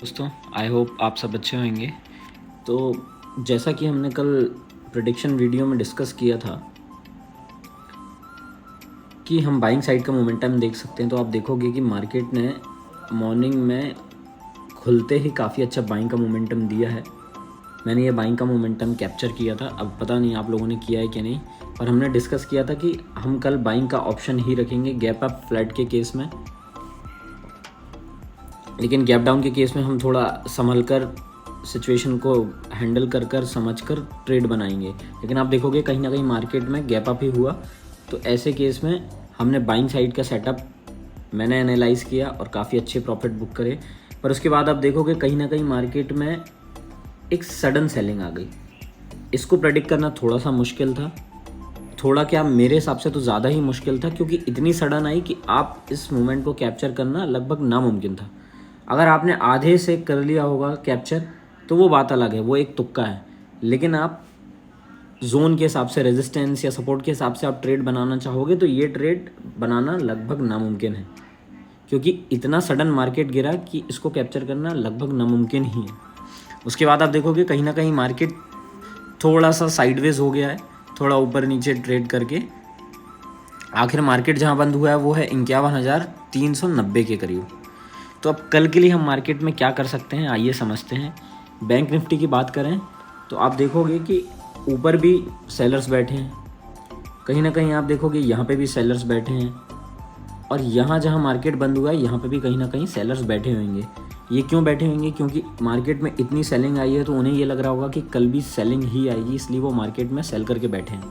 दोस्तों, I hope आप सब अच्छे होंगे। तो जैसा कि हमने कल प्रेडिक्शन वीडियो में डिस्कस किया था कि हम बाइंग साइड का मोमेंटम देख सकते हैं, तो आप देखोगे कि मार्केट ने मॉर्निंग में खुलते ही काफ़ी अच्छा बाइंग का मोमेंटम दिया है। मैंने ये बाइंग का मोमेंटम कैप्चर किया था, अब पता नहीं आप लोगों ने किया है कि नहीं, पर हमने डिस्कस किया था कि हम कल बाइंग का ऑप्शन ही रखेंगे गैप अप फ्लैट के केस में, लेकिन गैप डाउन के केस में हम थोड़ा संभल कर सिचुएशन को हैंडल कर कर समझ कर ट्रेड बनाएंगे। लेकिन आप देखोगे कहीं ना कहीं मार्केट में गैप अप ही हुआ, तो ऐसे केस में हमने बाइंग साइड का सेटअप मैंने एनालाइज़ किया और काफ़ी अच्छे प्रॉफिट बुक करे। पर उसके बाद आप देखोगे कहीं ना कहीं मार्केट में एक सडन सेलिंग आ गई। इसको प्रेडिक्ट करना थोड़ा सा मुश्किल था, थोड़ा क्या मेरे हिसाब से तो ज़्यादा ही मुश्किल था, क्योंकि इतनी सडन आई कि आप इस मोमेंट को कैप्चर करना लगभग नामुमकिन था। अगर आपने आधे से कर लिया होगा कैप्चर तो वो बात अलग है, वो एक तुक्का है। लेकिन आप जोन के हिसाब से, रेजिस्टेंस या सपोर्ट के हिसाब से आप ट्रेड बनाना चाहोगे तो ये ट्रेड बनाना लगभग नामुमकिन है, क्योंकि इतना सडन मार्केट गिरा कि इसको कैप्चर करना लगभग नामुमकिन ही है। उसके बाद आप देखोगे कहीं ना कहीं मार्केट थोड़ा सा साइडवेज हो गया है, थोड़ा ऊपर नीचे ट्रेड करके आखिर मार्केट जहाँ बंद हुआ है वो है 51,390 के करीब। तो अब कल के लिए हम मार्केट में क्या कर सकते हैं, आइए समझते हैं। बैंक निफ्टी की बात करें तो आप देखोगे कि ऊपर भी सेलर्स बैठे हैं, कहीं ना कहीं आप देखोगे यहाँ पे भी सेलर्स बैठे हैं, और यहाँ जहाँ मार्केट बंद हुआ है यहाँ पे भी कहीं ना कहीं सेलर्स बैठे होंगे। ये क्यों बैठे होंगे? क्योंकि मार्केट में इतनी सेलिंग आई है तो उन्हें ये लग रहा होगा कि कल भी सेलिंग ही आएगी, इसलिए वो मार्केट में सेल करके बैठे हैं।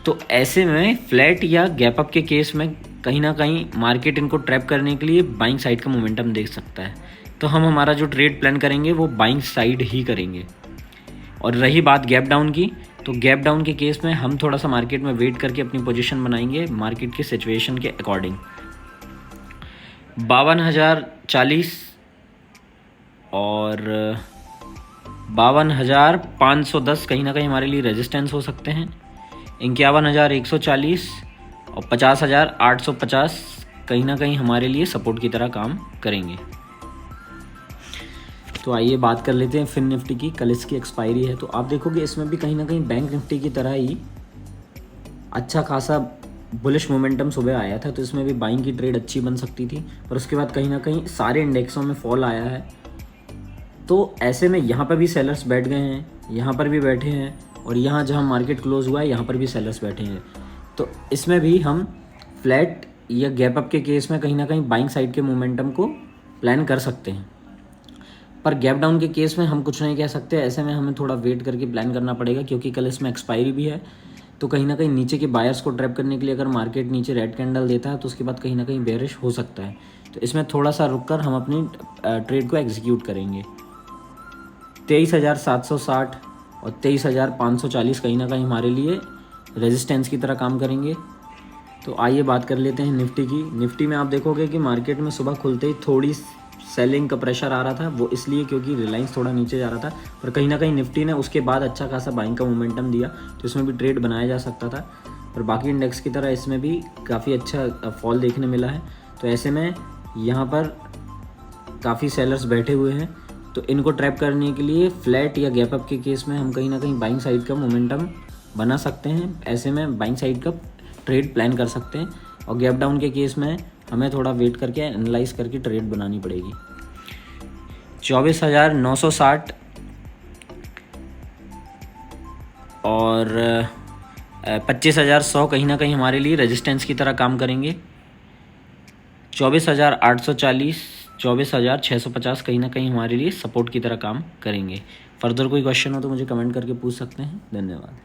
तो ऐसे में फ्लैट या गैप अप के केस में कहीं ना कहीं मार्केट इनको ट्रैप करने के लिए बाइंग साइड का मोमेंटम देख सकता है। तो हम हमारा जो ट्रेड प्लान करेंगे वो बाइंग साइड ही करेंगे। और रही बात गैप डाउन की, तो गैप डाउन के केस में हम थोड़ा सा मार्केट में वेट करके अपनी पोजीशन बनाएंगे मार्केट के सिचुएशन के अकॉर्डिंग। 52,040 और 52,510 कहीं ना कहीं हमारे लिए रेजिस्टेंस हो सकते हैं। 51,140 और 50,850 कहीं ना कहीं हमारे लिए सपोर्ट की तरह काम करेंगे। तो आइए बात कर लेते हैं फिन निफ्टी की। कल इसकी एक्सपायरी है, तो आप देखोगे इसमें भी कहीं ना कहीं बैंक निफ्टी की तरह ही अच्छा खासा बुलिश मोमेंटम सुबह आया था, तो इसमें भी बाइंग की ट्रेड अच्छी बन सकती थी। पर उसके बाद कहीं ना कहीं सारे इंडेक्सों में फॉल आया है, तो ऐसे में यहाँ पर भी सेलर्स बैठ गए हैं, यहाँ पर भी बैठे हैं, और यहाँ जहाँ मार्केट क्लोज हुआ है यहाँ पर भी सेलर्स बैठे हैं। तो इसमें भी हम फ्लैट या गैप अप के केस में कहीं ना कहीं बाइंग साइड के मोमेंटम को प्लान कर सकते हैं। पर गैप डाउन के केस में हम कुछ नहीं कह सकते, ऐसे में हमें थोड़ा वेट करके प्लान करना पड़ेगा, क्योंकि कल इसमें एक्सपायरी भी है। तो कहीं ना कहीं नीचे के बायर्स को ट्रैप करने के लिए अगर मार्केट नीचे रेड कैंडल देता है तो उसके बाद कहीं ना कहीं बेरिश हो सकता है। तो इसमें थोड़ा सा रुक कर हम अपनी ट्रेड को एग्जीक्यूट करेंगे। 23,760 और 23,540 कहीं ना कहीं हमारे लिए रेजिस्टेंस की तरह काम करेंगे। तो आइए बात कर लेते हैं निफ्टी की। निफ्टी में आप देखोगे कि मार्केट में सुबह खुलते ही थोड़ी सेलिंग का प्रेशर आ रहा था, वो इसलिए क्योंकि रिलायंस थोड़ा नीचे जा रहा था, पर कहीं ना कहीं निफ्टी ने उसके बाद अच्छा खासा बाइंग का मोमेंटम दिया, तो इसमें भी ट्रेड बनाया जा सकता था। पर बाकी इंडेक्स की तरह इसमें भी काफ़ी अच्छा फॉल देखने मिला है। तो ऐसे में यहाँ पर काफ़ी सेलर्स बैठे हुए हैं, तो इनको ट्रैप करने के लिए फ्लैट या गैप अप के केस में हम कहीं ना कहीं बाइंग साइड का मोमेंटम बना सकते हैं। ऐसे में बाइंग साइड का ट्रेड प्लान कर सकते हैं, और गैप डाउन के केस में हमें थोड़ा वेट करके एनालाइज करके ट्रेड बनानी पड़ेगी। 24,960 और 25,100 कहीं ना कहीं हमारे लिए रेजिस्टेंस की तरह काम करेंगे। 24,840, 24,650 कहीं ना कहीं हमारे लिए सपोर्ट की तरह काम करेंगे। फर्दर कोई क्वेश्चन हो तो मुझे कमेंट करके पूछ सकते हैं। धन्यवाद।